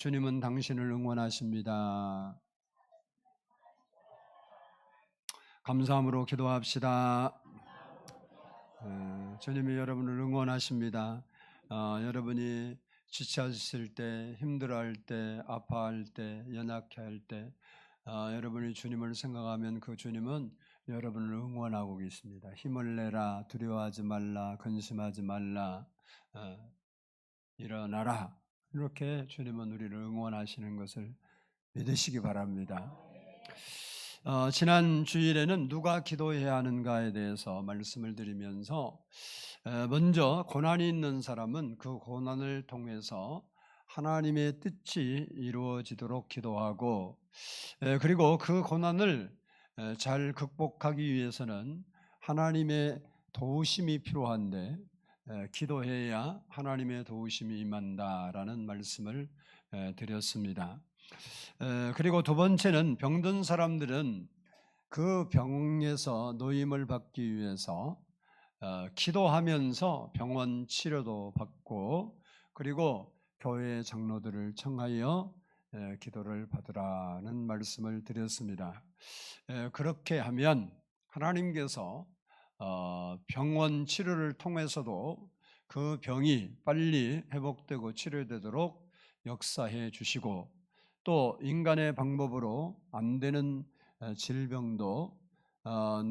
주님은 당신을 응원하십니다. 감사함으로 기도합시다. 주님이 여러분을 응원하십니다. 여러분이 지쳐있을 때, 힘들어할 때, 아파할 때, 연약해할 때 여러분이 주님을 생각하면 그 주님은 여러분을 응원하고 계십니다. 힘을 내라, 두려워하지 말라, 근심하지 말라, 일어나라. 이렇게 주님은 우리를 응원하시는 것을 믿으시기 바랍니다. 지난 주일에는 누가 기도해야 하는가에 대해서 말씀을 드리면서 먼저 고난이 있는 사람은 그 고난을 통해서 하나님의 뜻이 이루어지도록 기도하고, 그리고 그 고난을 잘 극복하기 위해서는 하나님의 도우심이 필요한데 기도해야 하나님의 도우심이 임한다라는 말씀을 드렸습니다. 그리고 두 번째는 병든 사람들은 그 병에서 노임을 받기 위해서 기도하면서 병원 치료도 받고, 그리고 교회 장로들을 청하여 기도를 받으라는 말씀을 드렸습니다. 그렇게 하면 하나님께서 병원 치료를 통해서도 그 병이 빨리 회복되고 치료되도록 역사해 주시고, 또 인간의 방법으로 안 되는 질병도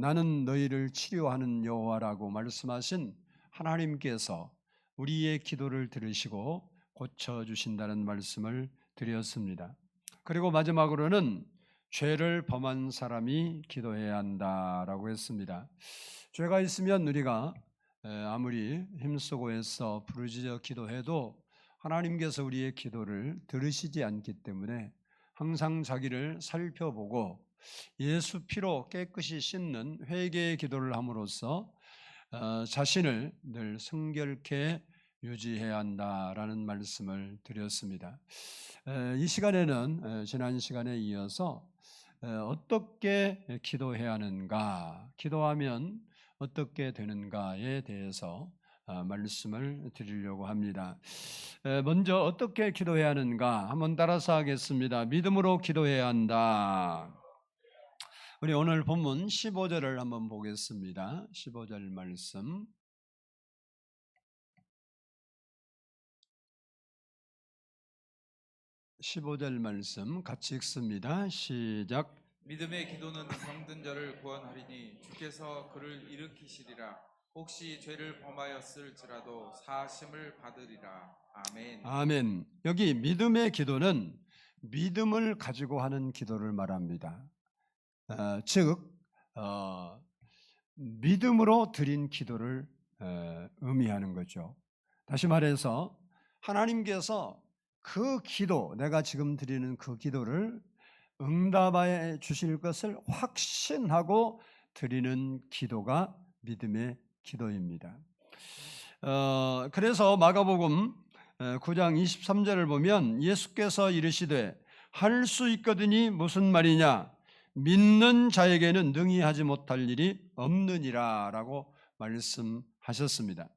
나는 너희를 치료하는 여호와라고 말씀하신 하나님께서 우리의 기도를 들으시고 고쳐주신다는 말씀을 드렸습니다. 그리고 마지막으로는 죄를 범한 사람이 기도해야 한다라고 했습니다. 죄가 있으면 우리가 아무리 힘쓰고 애써 부르짖어 기도해도 하나님께서 우리의 기도를 들으시지 않기 때문에 항상 자기를 살펴보고 예수 피로 깨끗이 씻는 회개의 기도를 함으로써 자신을 늘 성결케 유지해야 한다라는 말씀을 드렸습니다. 이 시간에는 지난 시간에 이어서 어떻게 기도해야 하는가, 기도하면 어떻게 되는가에 대해서 말씀을 드리려고 합니다. 먼저 어떻게 기도해야 하는가 한번 따라서 하겠습니다. 믿음으로 기도해야 한다. 우리 오늘 본문 15절을 한번 보겠습니다. 15절 말씀. 같이 읽습니다. 시작. 믿음의 기도는 병든 자를 구원하리니 주께서 그를 일으키시리라. 혹시 죄를 범하였을지라도 사하심을 받으리라. 아멘. 아멘. 여기 믿음의 기도는 믿음을 가지고 하는 기도를 말합니다. 즉 믿음으로 드린 기도를 의미하는 거죠. 다시 말해서 하나님께서 그 기도, 내가 지금 드리는 그 기도를 응답해 주실 것을 확신하고 드리는 기도가 믿음의 기도입니다. 그래서 마가복음 9장 23절을 보면 예수께서 이르시되 할 수 있거든이 무슨 말이냐, 믿는 자에게는 능히 하지 못할 일이 없느니라 라고 말씀하셨습니다.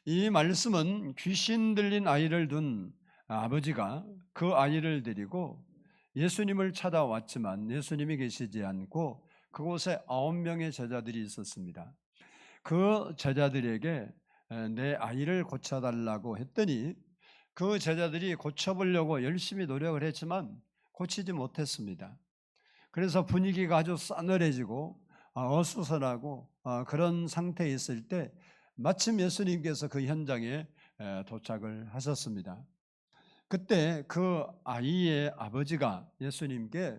이 말씀은 귀신 들린 아이를 둔 아버지가 그 아이를 데리고 예수님을 찾아왔지만 예수님이 계시지 않고 그곳에 9명의 제자들이 있었습니다. 그 제자들에게 내 아이를 고쳐달라고 했더니 그 제자들이 고쳐보려고 열심히 노력을 했지만 고치지 못했습니다. 그래서 분위기가 아주 싸늘해지고 어수선하고 그런 상태에 있을 때 마침 예수님께서 그 현장에 도착을 하셨습니다. 그때 그 아이의 아버지가 예수님께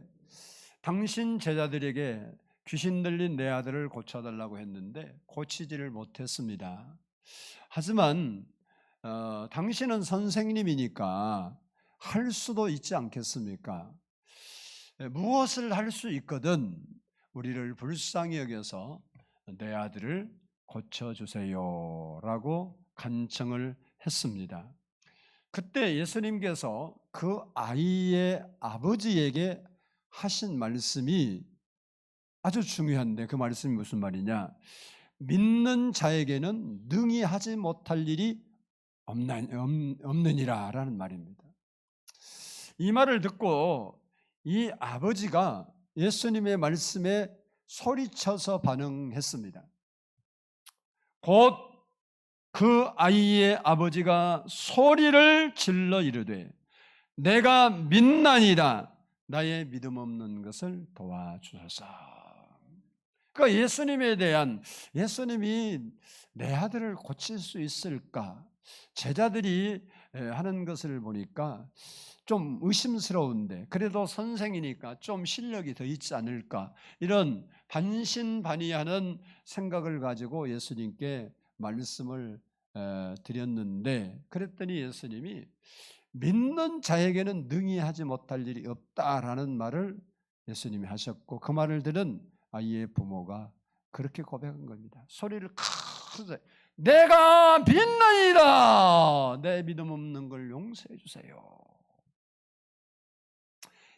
당신 제자들에게 귀신 들린 내 아들을 고쳐달라고 했는데 고치지를 못했습니다. 하지만 당신은 선생님이니까 할 수도 있지 않겠습니까? 무엇을 할 수 있거든 우리를 불쌍히 여겨서 내 아들을 고쳐주세요 라고 간청을 했습니다. 그때 예수님께서 그 아이의 아버지에게 하신 말씀이 아주 중요한데, 그 말씀이 무슨 말이냐, 믿는 자에게는 능히 하지 못할 일이 없느니라 라는 말입니다. 이 말을 듣고 이 아버지가 예수님의 말씀에 소리쳐서 반응했습니다. 곧 그 아이의 아버지가 소리를 질러 이르되 내가 믿나이다. 나의 믿음 없는 것을 도와주소서. 그러니까 예수님이 내 아들을 고칠 수 있을까? 제자들이 하는 것을 보니까 좀 의심스러운데 그래도 선생이니까 좀 실력이 더 있지 않을까? 이런 반신반의하는 생각을 가지고 예수님께 말씀을 드렸는데 그랬더니 예수님이 믿는 자에게는 능히 하지 못할 일이 없다라는 말을 예수님이 하셨고 그 말을 들은 아이의 부모가 그렇게 고백한 겁니다. 소리를 크게 내가 믿나이다. 내 믿음 없는 걸 용서해 주세요.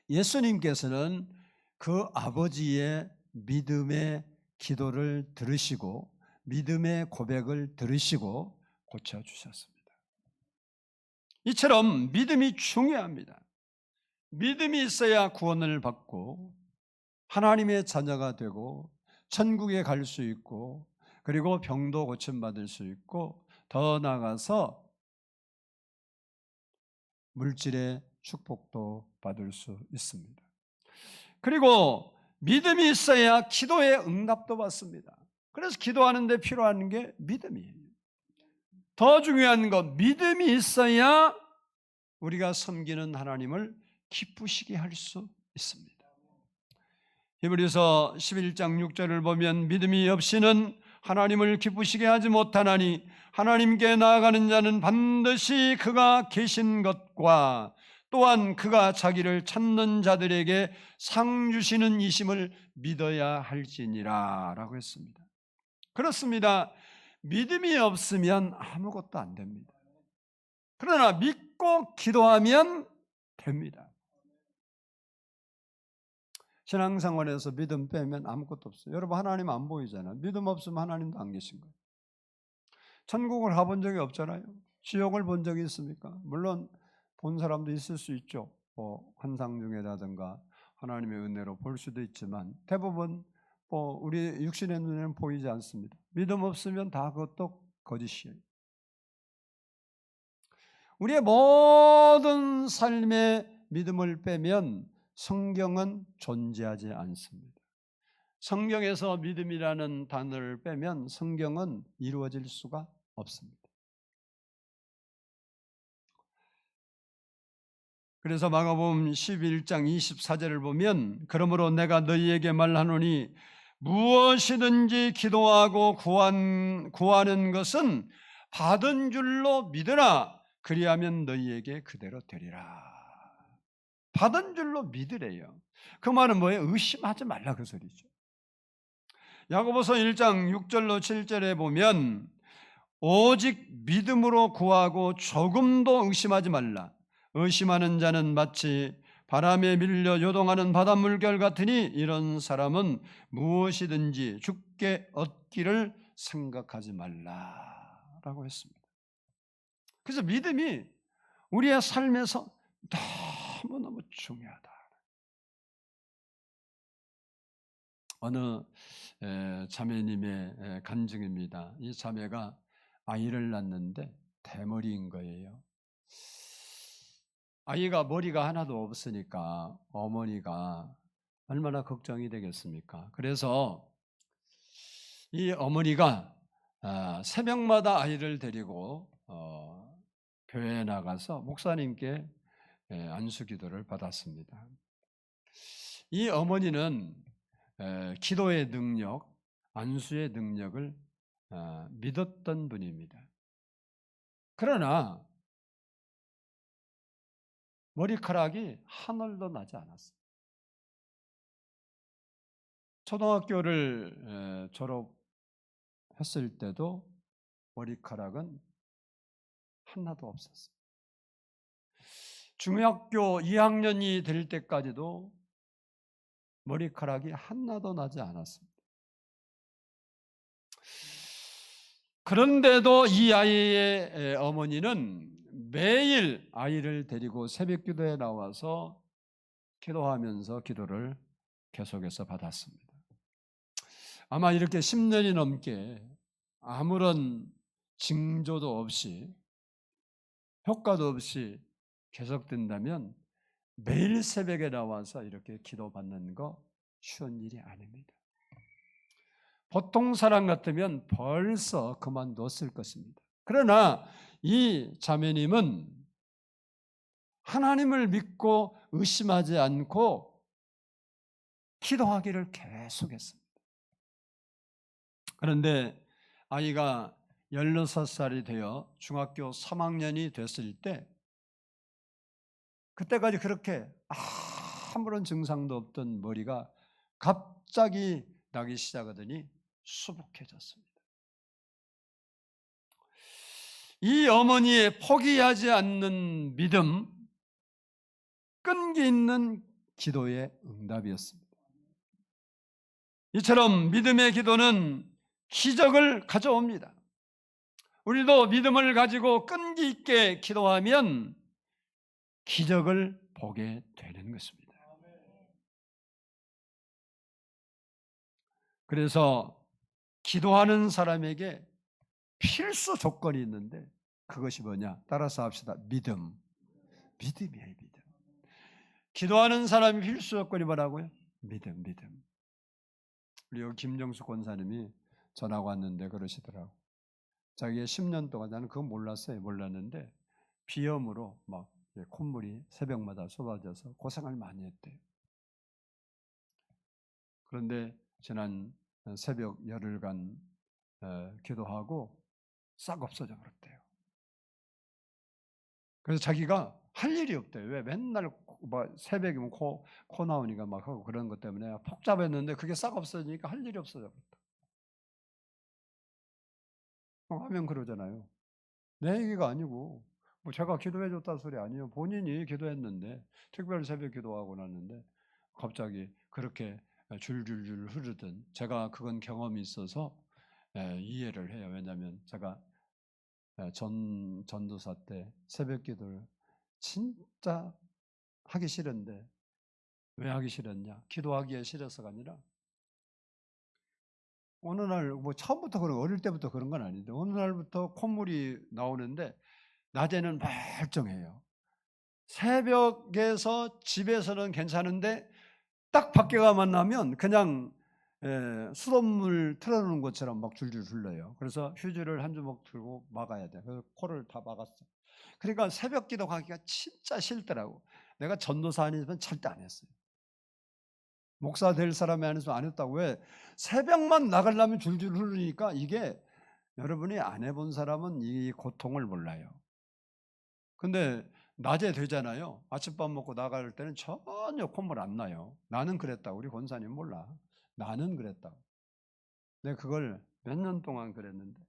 예수님께서는 그 아버지의 믿음의 기도를 들으시고 믿음의 고백을 들으시고 고쳐주셨습니다. 이처럼 믿음이 중요합니다. 믿음이 있어야 구원을 받고 하나님의 자녀가 되고 천국에 갈 수 있고 그리고 병도 고침받을 수 있고 더 나아가서 물질의 축복도 받을 수 있습니다. 그리고 믿음이 있어야 기도의 응답도 받습니다. 그래서 기도하는 데 필요한 게 믿음이에요. 더 중요한 건 믿음이 있어야 우리가 섬기는 하나님을 기쁘시게 할 수 있습니다. 히브리서 11장 6절을 보면 믿음이 없이는 하나님을 기쁘시게 하지 못하나니 하나님께 나아가는 자는 반드시 그가 계신 것과 또한 그가 자기를 찾는 자들에게 상 주시는 이심을 믿어야 할지니라 라고 했습니다. 그렇습니다. 믿음이 없으면 아무것도 안 됩니다. 그러나 믿고 기도하면 됩니다. 신앙생활에서 믿음 빼면 아무것도 없어요. 여러분 하나님 안 보이잖아요. 믿음 없으면 하나님도 안 계신 거예요. 천국을 가본 적이 없잖아요. 지옥을 본 적이 있습니까? 물론 본 사람도 있을 수 있죠. 환상 중에라든가 하나님의 은혜로 볼 수도 있지만 대부분 우리 육신의 눈에는 보이지 않습니다. 믿음 없으면 다 그것도 거짓이에요. 우리의 모든 삶의 믿음을 빼면 성경은 존재하지 않습니다. 성경에서 믿음이라는 단어를 빼면 성경은 이루어질 수가 없습니다. 그래서 마가복음 11장 24절을 보면 그러므로 내가 너희에게 말하노니 무엇이든지 기도하고 구하는 것은 받은 줄로 믿으라. 그리하면 너희에게 그대로 되리라. 받은 줄로 믿으래요. 그 말은 뭐예요? 의심하지 말라 그 소리죠. 야고보서 1장 6절로 7절에 보면 오직 믿음으로 구하고 조금도 의심하지 말라. 의심하는 자는 마치 바람에 밀려 요동하는 바닷물결 같으니 이런 사람은 무엇이든지 주께 얻기를 생각하지 말라라고 했습니다. 그래서 믿음이 우리의 삶에서 너무너무 중요하다. 어느 자매님의 간증입니다. 이 자매가 아이를 낳는데 대머리인 거예요. 아이가 머리가 하나도 없으니까 어머니가 얼마나 걱정이 되겠습니까? 그래서 이 어머니가 새벽마다 아이를 데리고 교회에 나가서 목사님께 안수기도를 받았습니다. 이 어머니는 기도의 능력, 안수의 능력을 믿었던 분입니다. 그러나 머리카락이 한 올도 나지 않았어요. 초등학교를 졸업했을 때도 머리카락은 하나도 없었어요. 중학교 2학년이 될 때까지도 머리카락이 하나도 나지 않았습니다. 그런데도 이 아이의 어머니는 매일 아이를 데리고 새벽 기도에 나와서 기도하면서 기도를 계속해서 받았습니다. 아마 이렇게 10년이 넘게 아무런 징조도 없이 효과도 없이 계속된다면 매일 새벽에 나와서 이렇게 기도받는 거 쉬운 일이 아닙니다. 보통 사람 같으면 벌써 그만뒀을 것입니다. 그러나 이 자매님은 하나님을 믿고 의심하지 않고 기도하기를 계속했습니다. 그런데 아이가 16살이 되어 중학교 3학년이 됐을 때 그때까지 그렇게 아무런 증상도 없던 머리가 갑자기 나기 시작하더니 수북해졌습니다. 이 어머니의 포기하지 않는 믿음, 끈기 있는 기도의 응답이었습니다. 이처럼 믿음의 기도는 기적을 가져옵니다. 우리도 믿음을 가지고 끈기 있게 기도하면 기적을 보게 되는 것입니다. 그래서 기도하는 사람에게 필수 조건이 있는데 그것이 뭐냐? 따라서 합시다. 믿음. 믿음이에요, 믿음. 기도하는 사람이 필수 조건이 뭐라고요? 믿음, 믿음. 우리 여기 김정수 권사님이 전화가 왔는데 그러시더라고. 자기가 10년 동안 나는 그거 몰랐는데 비염으로 막 콧물이 새벽마다 쏟아져서 고생을 많이 했대요. 그런데 지난 새벽 열흘간 기도하고 싹 없어져 버렸대요. 그래서 자기가 할 일이 없대요. 왜 맨날 막 새벽이면 코 나오니까 막 하고 그런 것 때문에 복잡했는데 그게 싹 없어지니까 할 일이 없어져 버렸다. 하면 그러잖아요. 내 얘기가 아니고 뭐 제가 기도해 줬다 소리 아니에요. 본인이 기도했는데 특별 새벽 기도하고 났는데 갑자기 그렇게 줄줄줄 흐르던 제가 그건 경험이 있어서 이해를 해요. 왜냐하면 제가 전도사 때 새벽 기도를 진짜 하기 싫은데 왜 하기 싫었냐? 기도하기에 싫어서가 아니라 어느 날 뭐 처음부터 그런 어릴 때부터 그런 건 아닌데 어느 날부터 콧물이 나오는데 낮에는 멀쩡해요. 새벽에서 집에서는 괜찮은데 딱 밖에 가만 나면 그냥 수돗물 틀어놓은 것처럼 막 줄줄 흘러요. 그래서 휴지를 한 주먹 들고 막아야 돼. 그래서 코를 다 막았어. 그러니까 새벽 기도 가기가 진짜 싫더라고. 내가 전도사 아니면 절대 안 했어요. 목사 될 사람이 아니어서 안 했다고. 왜? 새벽만 나가려면 줄줄 흐르니까 이게 여러분이 안 해본 사람은 이 고통을 몰라요. 근데 낮에 되잖아요. 아침밥 먹고 나갈 때는 전혀 콧물 안 나요. 나는 그랬다. 우리 권사님 몰라. 나는 그랬다. 내가 그걸 몇 년 동안 그랬는데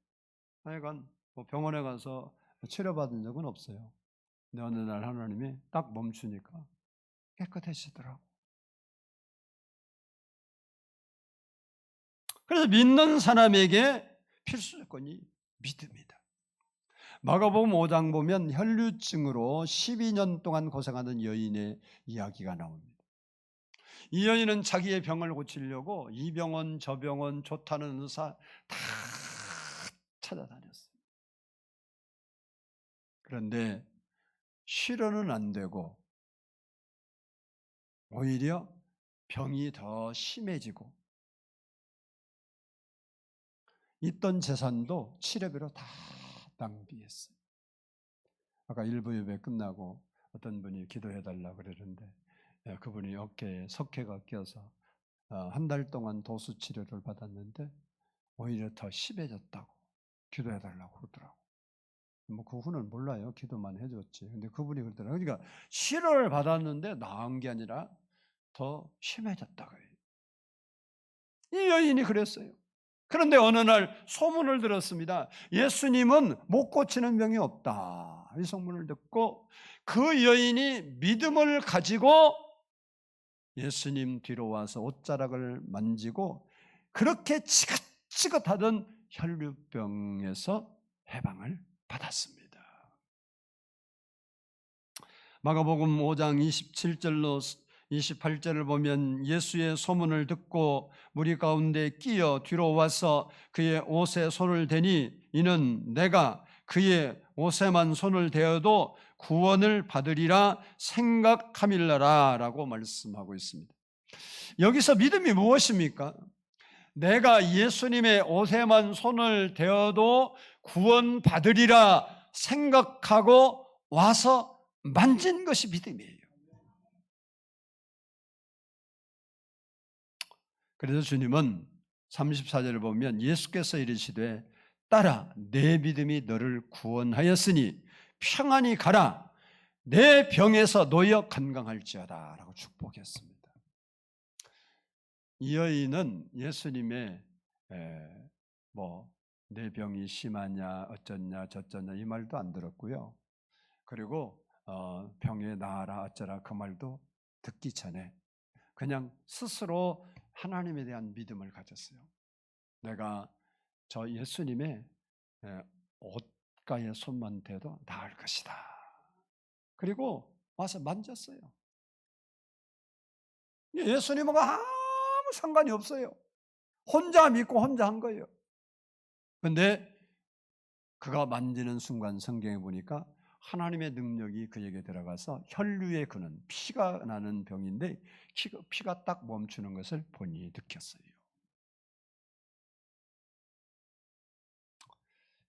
하여간 뭐 병원에 가서 치료받은 적은 없어요. 근데 어느 날 하나님이 딱 멈추니까 깨끗해지더라고. 그래서 믿는 사람에게 필수 조건이 믿음이다. 마가복음 5장 보면 혈류증으로 12년 동안 고생하는 여인의 이야기가 나옵니다. 이 여인은 자기의 병을 고치려고 이 병원 저 병원 좋다는 의사 다 찾아다녔어요. 그런데 실현은 안 되고 오히려 병이 더 심해지고 있던 재산도 치료비로 다 낭비했어요. 아까 일부 예배 끝나고 어떤 분이 기도해달라 그러는데 그분이 어깨에 석회가 껴서 한 달 동안 도수 치료를 받았는데 오히려 더 심해졌다고 기도해달라고 그러더라고. 뭐 그 후는 몰라요. 기도만 해줬지. 근데 그분이 그러더라고요. 그러니까 치료를 받았는데 나은 게 아니라 더 심해졌다고 해요. 이 여인이 그랬어요. 그런데 어느 날 소문을 들었습니다. 예수님은 못 고치는 병이 없다. 이 소문을 듣고 그 여인이 믿음을 가지고 예수님 뒤로 와서 옷자락을 만지고 그렇게 지긋지긋하던 혈류병에서 해방을 받았습니다. 마가복음 5장 27절로 28절을 보면 예수의 소문을 듣고 무리 가운데 끼어 뒤로 와서 그의 옷에 손을 대니 이는 내가 그의 옷에만 손을 대어도 구원을 받으리라 생각함일라라 라고 말씀하고 있습니다. 여기서 믿음이 무엇입니까? 내가 예수님의 옷에만 손을 대어도 구원받으리라 생각하고 와서 만진 것이 믿음이에요. 그래서 주님은 34절을 보면 예수께서 이르시되 딸아 내 믿음이 너를 구원하였으니 평안히 가라 내 병에서 놓여 건강할지어다 라고 축복했습니다. 이 여인은 예수님의 내 병이 심하냐 어쩌냐 저쩌냐 이 말도 안 들었고요. 그리고 병에 나아라 어쩌라 그 말도 듣기 전에 그냥 스스로 하나님에 대한 믿음을 가졌어요. 내가 저 예수님의 옷가에 손만 대도 나을 것이다. 그리고 와서 만졌어요. 예수님하고 아무 상관이 없어요. 혼자 믿고 혼자 한 거예요. 그런데 그가 만지는 순간 성경에 보니까 하나님의 능력이 그에게 들어가서 혈류에 그는 피가 나는 병인데 피가 딱 멈추는 것을 본인이 느꼈어요.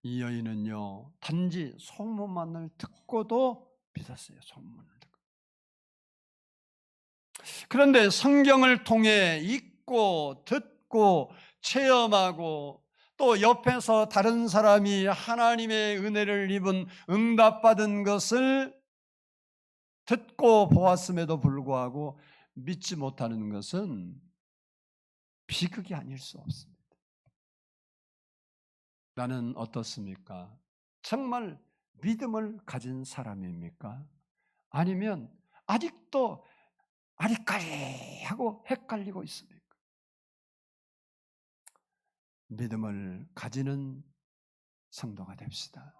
이 여인은요 단지 소문만을 듣고도 믿었어요. 소문을 듣고. 그런데 성경을 통해 읽고 듣고 체험하고 또 옆에서 다른 사람이 하나님의 은혜를 입은 응답받은 것을 듣고 보았음에도 불구하고 믿지 못하는 것은 비극이 아닐 수 없습니다. 나는 어떻습니까? 정말 믿음을 가진 사람입니까? 아니면 아직도 아리까리하고 헷갈리고 있습니까? 믿음을 가지는 성도가 됩시다.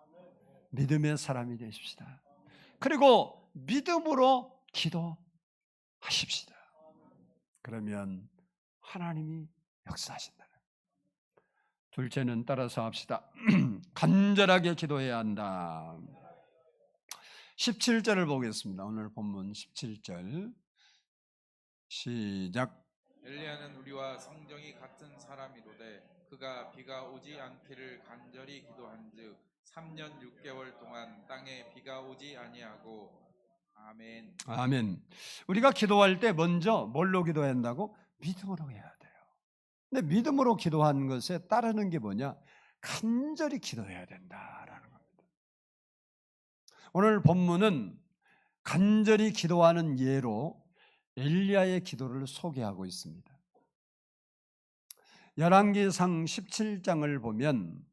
믿음의 사람이 되십시다. 그리고 믿음으로 기도하십시다. 그러면 하나님이 역사하신다. 둘째는 따라서 합시다. 간절하게 기도해야 한다. 17절을 보겠습니다. 오늘 본문 17절 시작. 엘리야는 우리와 성정이 같은 사람이로되 그가 비가 오지 않기를 간절히 기도한즉 3년 6개월 동안 땅에 비가 오지 아니하고 아멘. 아멘. 우리가 기도할 때 먼저 뭘로 기도해야 한다고? 믿음으로 해야 돼요. 근데 믿음으로 기도하는 것에 따르는 게 뭐냐? 간절히 기도해야 된다라는 겁니다. 오늘 본문은 간절히 기도하는 예로 엘리야의 기도를 소개하고 있습니다. 열왕기상 17장을 보면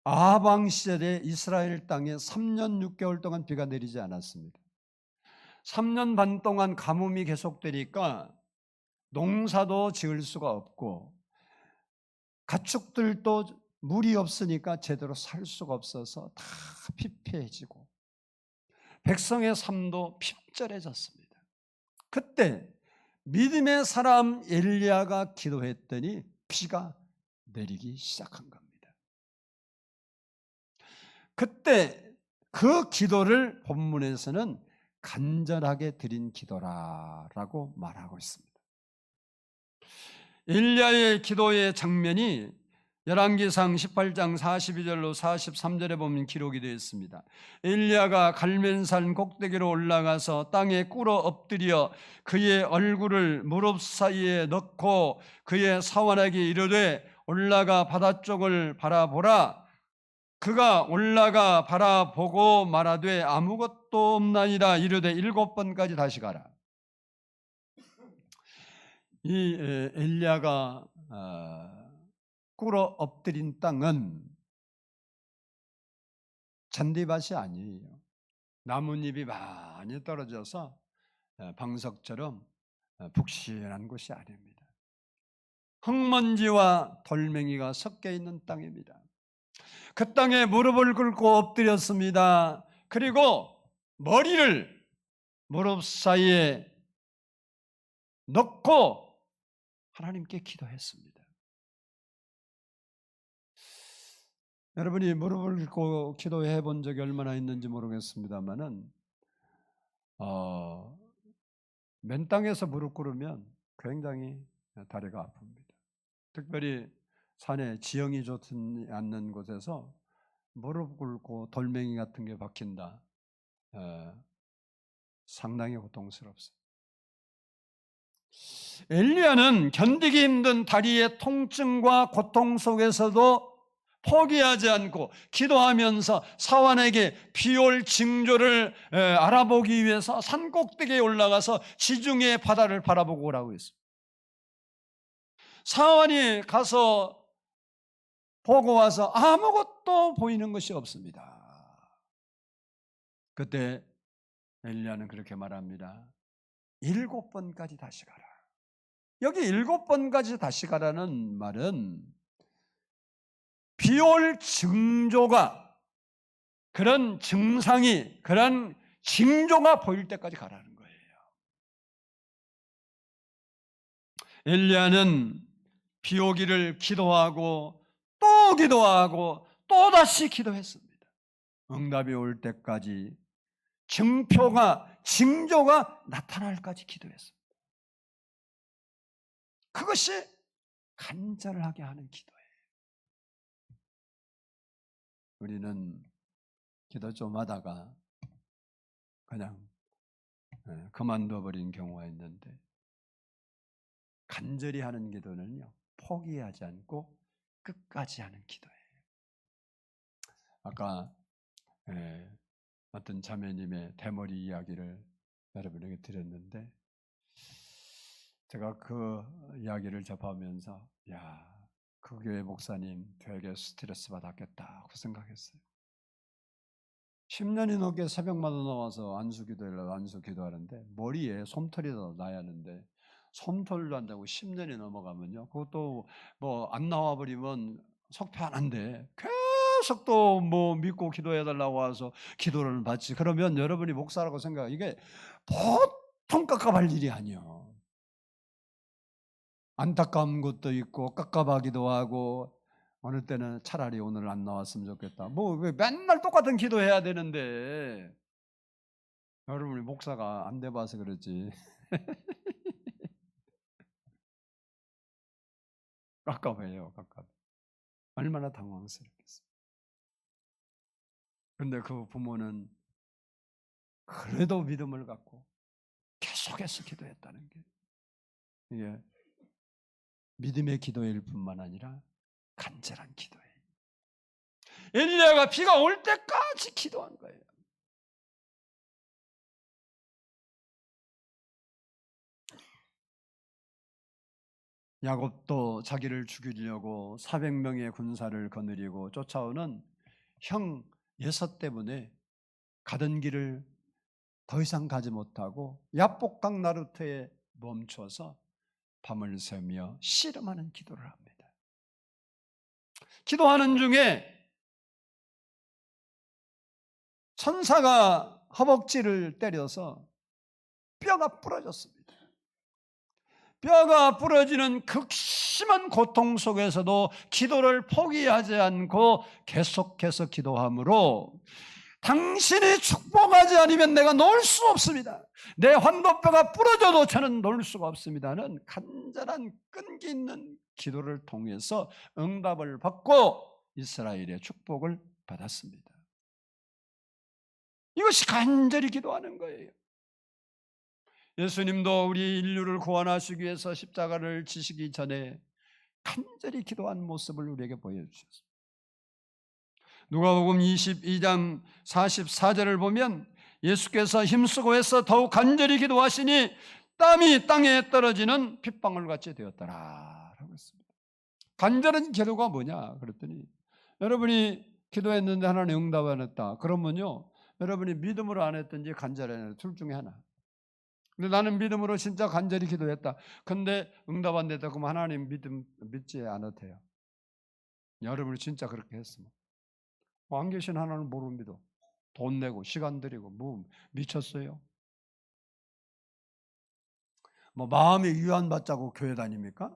아합 왕 시절에 이스라엘 땅에 3년 6개월 동안 비가 내리지 않았습니다. 3년 반 동안 가뭄이 계속되니까 농사도 지을 수가 없고 가축들도 물이 없으니까 제대로 살 수가 없어서 다 피폐해지고 백성의 삶도 핍절해졌습니다. 그때 믿음의 사람 엘리야가 기도했더니 비가 내리기 시작한 겁니다. 그때 그 기도를 본문에서는 간절하게 드린 기도라라고 말하고 있습니다. 엘리야의 기도의 장면이 열왕기상 18장 42절로 43절에 보면 기록이 되어 있습니다. 엘리야가 갈멜산 꼭대기로 올라가서 땅에 꿇어 엎드려 그의 얼굴을 무릎 사이에 넣고 그의 사환에게 이르되 올라가 바다 쪽을 바라보라. 그가 올라가 바라보고 말하되 아무것도 없나이다. 이르되 7번까지 다시 가라. 이 엘리야가 꿇어 엎드린 땅은 잔디밭이 아니에요. 나뭇잎이 많이 떨어져서 방석처럼 북신한 곳이 아닙니다. 흙먼지와 돌멩이가 섞여 있는 땅입니다. 그 땅에 무릎을 꿇고 엎드렸습니다. 그리고 머리를 무릎 사이에 넣고 하나님께 기도했습니다. 여러분이 무릎을 꿇고 기도해 본 적이 얼마나 있는지 모르겠습니다만은 맨 땅에서 무릎 꿇으면 굉장히 다리가 아픕니다. 특별히 산에 지형이 좋지 않는 곳에서 무릎 꿇고 돌멩이 같은 게 박힌다. 상당히 고통스럽습니다. 엘리야는 견디기 힘든 다리의 통증과 고통 속에서도 포기하지 않고 기도하면서 사환에게 비올 징조를 알아보기 위해서 산 꼭대기에 올라가서 지중해 바다를 바라보고 오라고 했습니다. 사환이 가서 보고 와서 아무것도 보이는 것이 없습니다. 그때 엘리야는 그렇게 말합니다. 7번까지 다시 가라. 여기 7번까지 다시 가라는 말은 비올 징조가, 그런 증상이, 그런 징조가 보일 때까지 가라는 거예요. 엘리야는 비 오기를 기도하고 또 기도하고 또 다시 기도했습니다. 응답이 올 때까지, 증표가, 징조가 나타날까지 기도했습니다. 그것이 간절하게 하는 기도예요. 우리는 기도 좀 하다가 그냥 그만둬 버린 경우가 있는데, 간절히 하는 기도는요, 포기하지 않고 끝까지 하는 기도예요. 아까 어떤 자매님의 대머리 이야기를 여러분에게 드렸는데, 제가 그 이야기를 접하면서 그 교회 목사님 되게 스트레스 받았겠다 그 생각했어요. 10년이 넘게 새벽마다 나와서 안수 기도하는데 머리에 솜털이 나야 하는데 솜털도 안 나고 10년이 넘어가면요, 그것도 뭐 안 나와버리면 속편한데 계속 또 뭐 믿고 기도해달라고 와서 기도를 받지. 그러면 여러분이 목사라고 생각, 이게 보통 깝깝할 일이 아니에요. 안타까운 것도 있고 깝깝하기도 하고, 어느 때는 차라리 오늘 안 나왔으면 좋겠다. 뭐 왜 맨날 똑같은 기도해야 되는데. 여러분이 목사가 안 돼봐서 그렇지. 깝깝해요, 깝깝. 얼마나 당황스럽겠어요. 그런데 그 부모는 그래도 믿음을 갖고 계속해서 기도했다는 게, 이게 믿음의 기도일 뿐만 아니라 간절한 기도예요. 엘리야가 비가 올 때까지 기도한 거예요. 야곱도 자기를 죽이려고 400명의 군사를 거느리고 쫓아오는 형 6 때문에 가던 길을 더 이상 가지 못하고 야복강 나루터에 멈춰서 밤을 새며 씨름하는 기도를 합니다. 기도하는 중에 천사가 허벅지를 때려서 뼈가 부러졌습니다. 뼈가 부러지는 극심한 고통 속에서도 기도를 포기하지 않고 계속해서 기도함으로, 당신이 축복하지 않으면 내가 놓을 수 없습니다. 내 환도뼈가 부러져도 저는 놓을 수가 없습니다는 간절한 끈기 있는 기도를 통해서 응답을 받고 이스라엘의 축복을 받았습니다. 이것이 간절히 기도하는 거예요. 예수님도 우리 인류를 구원하시기 위해서 십자가를 지시기 전에 간절히 기도한 모습을 우리에게 보여주셨습니다. 누가복음 22장 44절을 보면 예수께서 힘쓰고 해서 더욱 간절히 기도하시니 땀이 땅에 떨어지는 핏방울같이 되었더라 라고 했습니다. 간절한 기도가 뭐냐 그랬더니, 여러분이 기도했는데 하나님 응답 안 했다 그러면요, 여러분이 믿음으로 안 했든지 간절히 안 했든지 둘 중에 하나. 근데 나는 믿음으로 진짜 간절히 기도했다. 근데 응답 안 됐다 그러면 하나님 믿지 않아도 돼요. 여러분이 진짜 그렇게 했으면. 안 계신 하나님 모르 믿어. 돈 내고 시간 들이고 뭐 미쳤어요? 뭐 마음이 위안받자고 교회 다닙니까?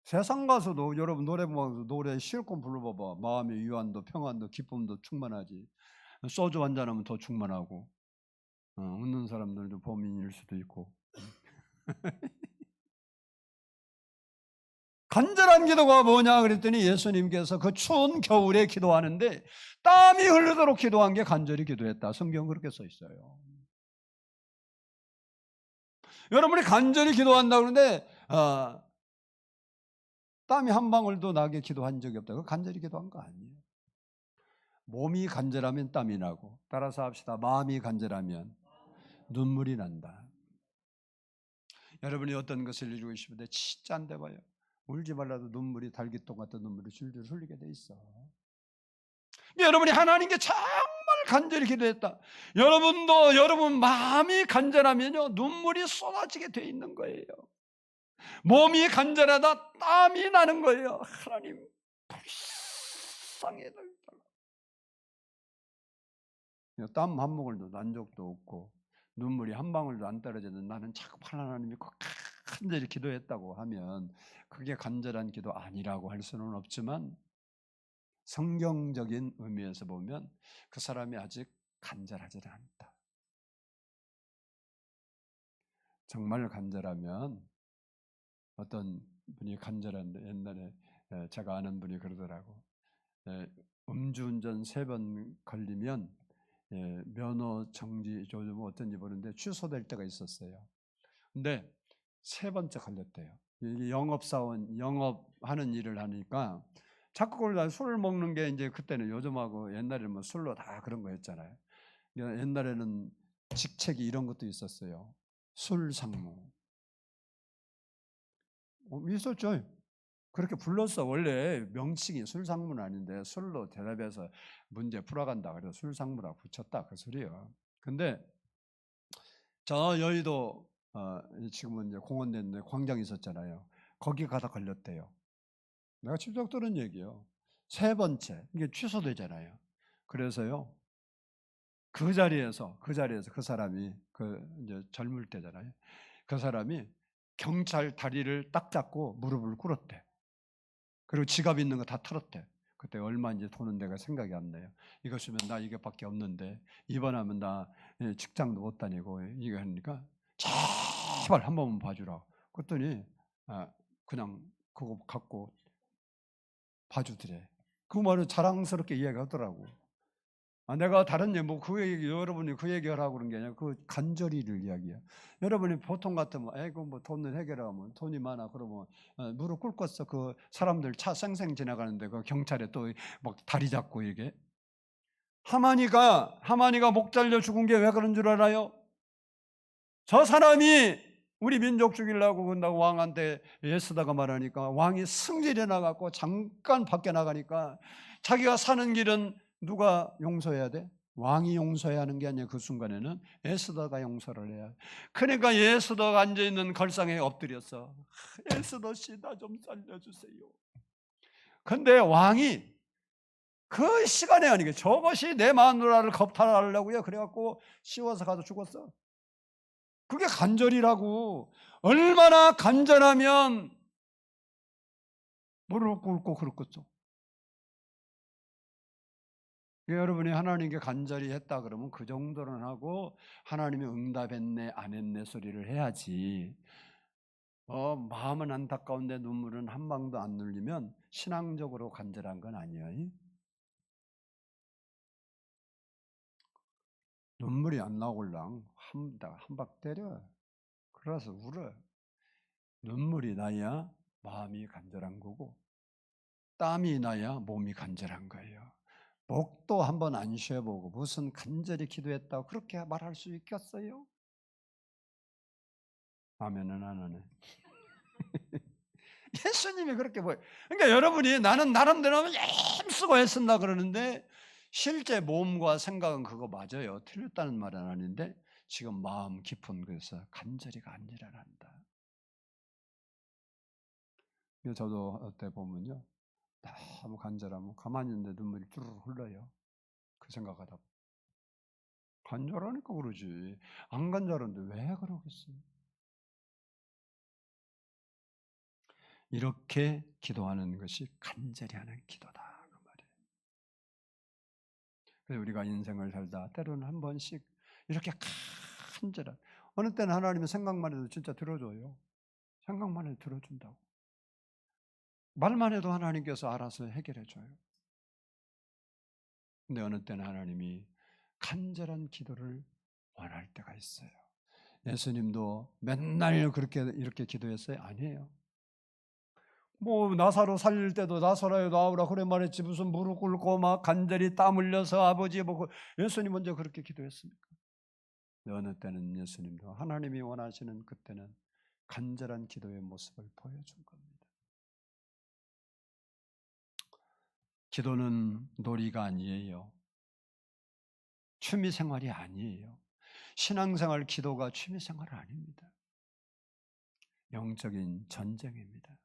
세상 가서도 여러분 노래 보면서 노래 실컷 불러봐봐. 마음의 위안도 평안도 기쁨도 충만하지. 소주 한잔 하면 더 충만하고. 웃는 사람들도 범인일 수도 있고. 간절한 기도가 뭐냐 그랬더니 예수님께서 그 추운 겨울에 기도하는데 땀이 흐르도록 기도한 게 간절히 기도했다. 성경 그렇게 써 있어요. 여러분이 간절히 기도한다 그러는데 땀이 한 방울도 나게 기도한 적이 없다. 그 간절히 기도한 거 아니에요. 몸이 간절하면 땀이 나고, 따라서 합시다. 마음이 간절하면 눈물이 난다. 여러분이 어떤 것을 이루고 싶은데 진짜 안 돼 봐요. 울지 말라도 눈물이 달기똥 같은 눈물이 줄줄 흘리게 돼 있어. 여러분이 하나님께 정말 간절히 기도했다. 여러분도 여러분 마음이 간절하면요 눈물이 쏟아지게 돼 있는 거예요. 몸이 간절하다 땀이 나는 거예요. 하나님 불쌍해 달라. 땀 한 모금도 난 적도 없고 눈물이 한 방울도 안 떨어지는 나는 자꾸 하나님 믿고 간절히 기도했다고 하면 그게 간절한 기도 아니라고 할 수는 없지만 성경적인 의미에서 보면 그 사람이 아직 간절하지 않다. 정말 간절하면 어떤 분이 간절한데 옛날에 제가 아는 분이 그러더라고. 음주운전 3번 걸리면 면허 정지 요즘 어떤지 모르는데 취소될 때가 있었어요. 근데 3번째 걸렸대요. 이게 영업사원 영업하는 일을 하니까 자꾸 그걸 술 먹는 게 이제 그때는 요즘하고 옛날에는 뭐 술로 다 그런 거였잖아요. 옛날에는 직책이 이런 것도 있었어요. 술상무. 있었죠. 그렇게 불렀어. 원래 명칭이 술상무는 아닌데 술로 대답해서 문제 풀어간다. 그래서 술상무라고 붙였다. 그 소리예요. 근데 저 여의도 지금은 이제 공원됐는데 광장 있었잖아요. 거기 가다 걸렸대요. 내가 직접 들은 얘기예요. 3번째 이게 취소되잖아요. 그래서요 그 자리에서 그 사람이 그 이제 젊을 때잖아요. 그 사람이 경찰 다리를 딱 잡고 무릎을 꿇었대. 그리고 지갑 있는 거 다 털었대. 그때 얼마인지 도는 데가 생각이 안 나요. 이거 쓰면 나 이게밖에 없는데 입원하면 나 직장도 못 다니고 이거 하니까 제발 한 번만 봐주라. 그랬더니 그냥 그거 갖고 봐주더래. 그 말을 자랑스럽게 이야기하더라고. 내가 다른 뭐그 얘기 여러분이 그 얘기하라고 그런 게 아니라 그 간절히를 이야기야. 여러분이 보통 같으면 에이고 뭐 돈을 해결하면 돈이 많아 그러면 무릎 꿇겠어. 그 사람들 차 쌩쌩 지나가는데 그 경찰에 또 막 다리 잡고 이게 하만이가 목 잘려 죽은 게 왜 그런 줄 알아요? 저 사람이 우리 민족 죽이려고 그런다고 왕한테 애쓰다가 말하니까 왕이 승질이 나갖고 잠깐 밖에 나가니까 자기가 사는 길은 누가 용서해야 돼? 왕이 용서해야 하는 게 아니라 그 순간에는 에스더가 용서를 해야 돼. 그러니까 에스더가 앉아있는 걸상에 엎드렸어. 에스더 씨 나 좀 살려주세요. 근데 왕이 그 시간에 아니게 저것이 내 마누라를 겁탈하려고요. 그래갖고 씌워서 가서 죽었어. 그게 간절이라고. 얼마나 간절하면 무릎 꿇고 그렇겠죠. 여러분이 하나님께 간절히 했다 그러면 그 정도는 하고 하나님이 응답했네 안 했네 소리를 해야지. 마음은 안타까운데 눈물은 한 방도 안 흘리면 신앙적으로 간절한 건 아니에요. 눈물이 안 나올랑 한 방 때려. 그래서 울어. 눈물이 나야 마음이 간절한 거고 땀이 나야 몸이 간절한 거예요. 목도 한번 안 쉬어보고 무슨 간절히 기도했다고 그렇게 말할 수 있겠어요? 아멘은 안 하네. 예수님이 그렇게 보여요. 그러니까 여러분이 나는 나름대로 힘쓰고 애쓴다 그러는데 실제 몸과 생각은 그거 맞아요. 틀렸다는 말은 아닌데 지금 마음 깊은 곳에서 간절히가 안 일어난다. 저도 어때 보면요. 너무 간절하면 가만히 있는데 눈물이 쭈르르 흘러요. 그 생각하다. 간절하니까 그러지. 안 간절한데 왜 그러겠어요? 이렇게 기도하는 것이 간절히 하는 기도다 그 말이에요. 그래서 우리가 인생을 살다 때로는 한 번씩 이렇게 간절한, 어느 때는 하나님은 생각만 해도 진짜 들어줘요. 생각만 해도 들어준다고. 말만 해도 하나님께서 알아서 해결해 줘요. 근데 어느 때는 하나님이 간절한 기도를 원할 때가 있어요. 예수님도 맨날 그렇게 이렇게 기도했어요? 아니에요. 뭐 나사로 살릴 때도 나사로야 나오라 그래 말했지, 무슨 무릎 꿇고 막 간절히 땀 흘려서 아버지 보고 예수님 먼저 그렇게 기도했습니까? 어느 때는 예수님도 하나님이 원하시는 그때는 간절한 기도의 모습을 보여준 겁니다. 기도는 놀이가 아니에요. 취미생활이 아니에요. 신앙생활 기도가 취미생활 아닙니다. 영적인 전쟁입니다.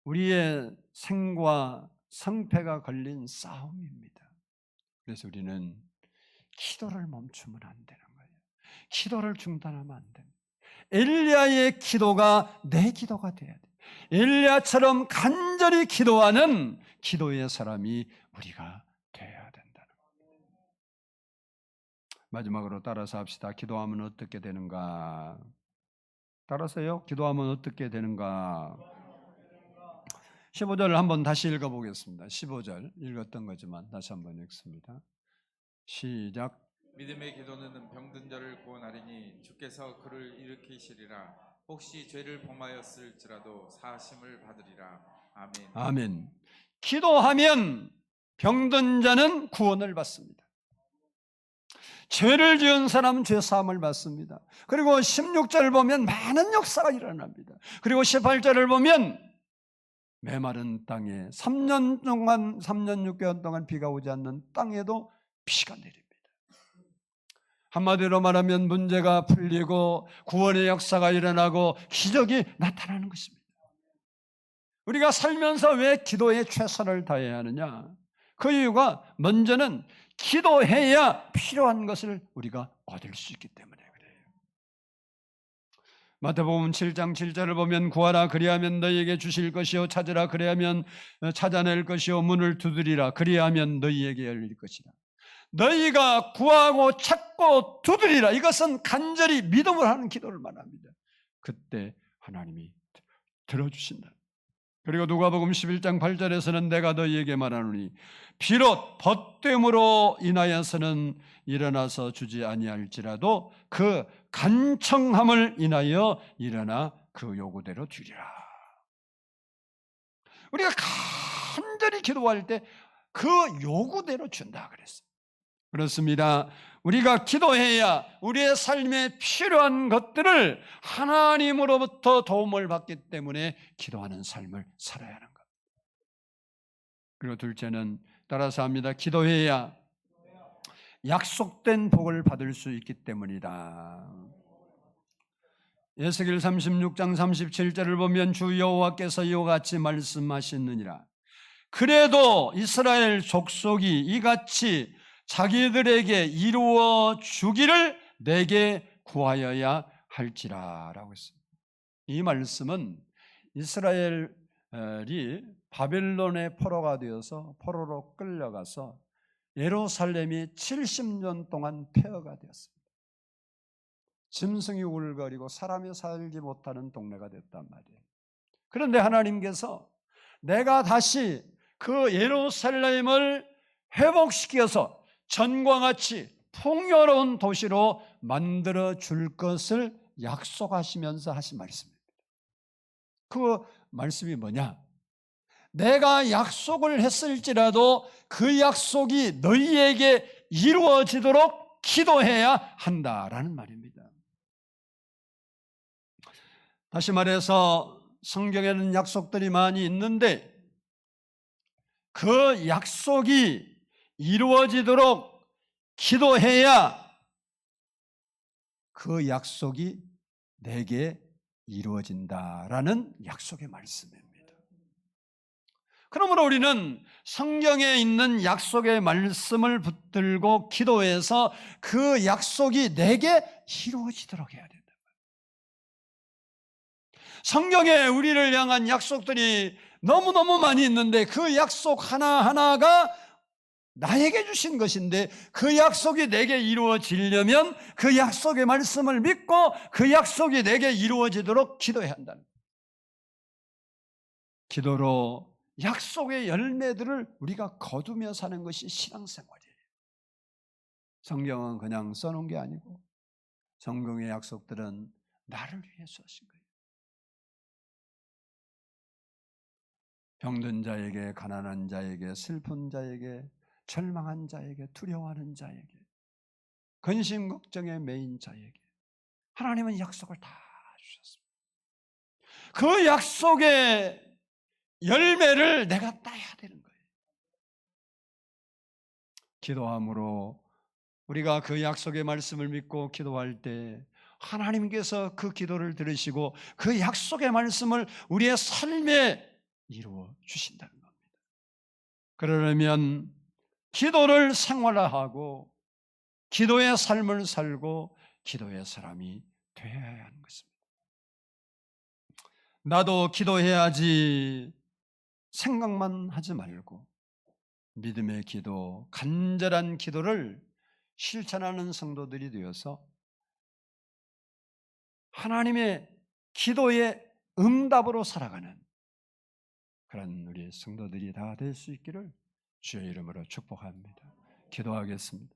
우리의 생과 성패가 걸린 싸움입니다. 그래서 우리는 기도를 멈추면 안 되는 거예요. 기도를 중단하면 안 됩니다. 엘리야의 기도가 내 기도가 돼야 돼요. 엘리야처럼 간절히 기도하는 기도의 사람이 우리가 돼야 된다는 겁니다. 마지막으로 따라서 합시다. 기도하면 어떻게 되는가? 따라서요. 기도하면 어떻게 되는가? 15절을 한번 다시 읽어보겠습니다. 15절 읽었던 거지만 다시 한번 읽습니다. 시작. 믿음의 기도는 병든 자를 구원하리니 주께서 그를 일으키시리라. 혹시 죄를 범하였을지라도 사하심을 받으리라. 아멘. 아멘. 기도하면 병든 자는 구원을 받습니다. 죄를 지은 사람은 죄사함을 받습니다. 그리고 16절을 보면 많은 역사가 일어납니다. 그리고 18절을 보면 메마른 땅에 3년 6개월 동안 비가 오지 않는 땅에도 비가 내립니다. 한마디로 말하면 문제가 풀리고 구원의 역사가 일어나고 기적이 나타나는 것입니다. 우리가 살면서 왜 기도에 최선을 다해야 하느냐? 그 이유가 먼저는 기도해야 필요한 것을 우리가 얻을 수 있기 때문에 그래요. 마태복음 7장 7절을 보면 구하라 그리하면 너희에게 주실 것이요 찾으라 그리하면 찾아낼 것이요 문을 두드리라 그리하면 너희에게 열릴 것이라. 너희가 구하고 찾고 두드리라. 이것은 간절히 믿음을 하는 기도를 말합니다. 그때 하나님이 들어주신다. 그리고 누가복음 11장 8절에서는 내가 너희에게 말하노니 비록 벗됨으로 인하여서는 일어나서 주지 아니할지라도 그 간청함을 인하여 일어나 그 요구대로 주리라. 우리가 간절히 기도할 때 그 요구대로 준다 그랬어요. 그렇습니다. 우리가 기도해야 우리의 삶에 필요한 것들을 하나님으로부터 도움을 받기 때문에 기도하는 삶을 살아야 하는 것. 그리고 둘째는 따라서 합니다. 기도해야 약속된 복을 받을 수 있기 때문이다. 에스겔 36장 37절을 보면 주 여호와께서 이와 같이 말씀하셨느니라. 그래도 이스라엘 족속이 이같이 자기들에게 이루어 주기를 내게 구하여야 할지라 라고 했습니다. 이 말씀은 이스라엘이 바벨론의 포로가 되어서 포로로 끌려가서 예루살렘이 70년 동안 폐허가 되었습니다. 짐승이 울거리고 사람이 살지 못하는 동네가 됐단 말이에요. 그런데 하나님께서 내가 다시 그 예루살렘을 회복시켜서 전과 같이 풍요로운 도시로 만들어 줄 것을 약속하시면서 하신 말씀입니다. 그 말씀이 뭐냐? 내가 약속을 했을지라도 그 약속이 너희에게 이루어지도록 기도해야 한다라는 말입니다. 다시 말해서 성경에는 약속들이 많이 있는데 그 약속이 이루어지도록 기도해야 그 약속이 내게 이루어진다라는 약속의 말씀입니다. 그러므로 우리는 성경에 있는 약속의 말씀을 붙들고 기도해서 그 약속이 내게 이루어지도록 해야 된다. 성경에 우리를 향한 약속들이 너무너무 많이 있는데 그 약속 하나하나가 나에게 주신 것인데 그 약속이 내게 이루어지려면 그 약속의 말씀을 믿고 그 약속이 내게 이루어지도록 기도해야 한다는 거예요. 기도로 약속의 열매들을 우리가 거두며 사는 것이 신앙생활이에요. 성경은 그냥 써놓은 게 아니고 성경의 약속들은 나를 위해서 하신 거예요. 병든 자에게, 가난한 자에게, 슬픈 자에게, 절망한 자에게, 두려워하는 자에게, 근심 걱정에 매인 자에게 하나님은 약속을 다 주셨습니다. 그 약속의 열매를 내가 따야 되는 거예요. 기도함으로 우리가 그 약속의 말씀을 믿고 기도할 때 하나님께서 그 기도를 들으시고 그 약속의 말씀을 우리의 삶에 이루어 주신다는 겁니다. 그러려면 기도를 생활화하고 기도의 삶을 살고 기도의 사람이 되어야 하는 것입니다. 나도 기도해야지 생각만 하지 말고 믿음의 기도, 간절한 기도를 실천하는 성도들이 되어서 하나님의 기도의 응답으로 살아가는 그런 우리 성도들이 다 될 수 있기를 주의 이름으로 축복합니다. 기도하겠습니다.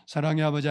사랑의 아버지